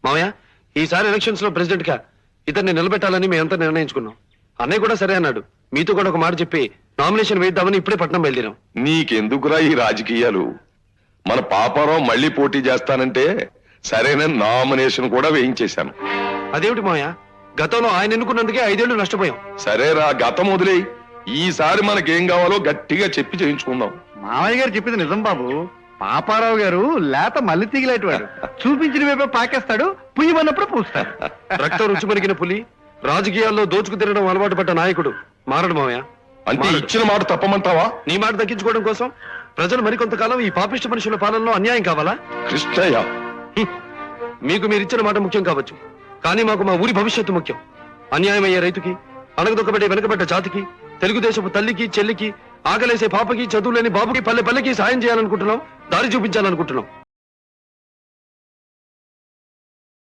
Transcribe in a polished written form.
మామయ్య, ఈసారి ఎలక్షన్స్ లో ప్రెసిడెంట్ గా ఇతన్ని నిలబెట్టాలని మేమంతా నిర్ణయించుకున్నాం. అన్నయ్య కూడా సరే అన్నాడు. మీతో కూడా ఒక మాట చెప్పి నామినేషన్ వేద్దామని ఇప్పుడే పట్నం బయలుదేరాం. నీకెందుకురా ఈ రాజకీయాలు? మన పాపారావు మళ్ళీ పోటీ చేస్తానంటే సరైన నామినేషన్ కూడా వేయించేశాను. అదేమిటి మామయ్య, గతంలో ఆయన ఎన్నుకున్నందుకే 5 ఏళ్లు నష్టపోయాం. సరేరా, గతం వదిలేయి. ఈసారి మనకేం కావాలో గట్టిగా చెప్పి చేయించుకుందాం. మామయ్య గారు చెప్పింది నిజం బాబు. పాపారావు గారు లేత మల్లి తీగిలేటివాడు. చూపించిన వైపే పాకేస్తాడు, పుయ్యమన్నప్పుడు పూస్తాడు. రక్తం రుచి మరిగిన పులి, రాజకీయాల్లో దోచుకు తినడం అలవాటు పడ్డ నాయకుడు మారడు మామయ్య. అంటే ఇచ్చిన మాట తప్పమంటావా? నీ మాట దక్కించుకోవడం కోసం ప్రజలు మరికొంతకాలం ఈ పాపిష్ట మనుషుల పాలనలో అన్యాయం కావాలా? కృష్ణయ్య, మీకు మీరిచ్చిన మాట ముఖ్యం కావచ్చు, కానీ మాకు మా ఊరి భవిష్యత్తు ముఖ్యం. అన్యాయం అయ్యే రైతుకి, అణగదొక్కబడే వెనకబడ్డ జాతికి, తెలుగుదేశపు తల్లికి చెల్లికి, ఆకలేసే పాపకి, చదువులేని బాబుకి, పల్లె పల్లెకి సాయం చేయాలనుకుంటున్నాం, దారి చూపించాలనుకుంటున్నాం.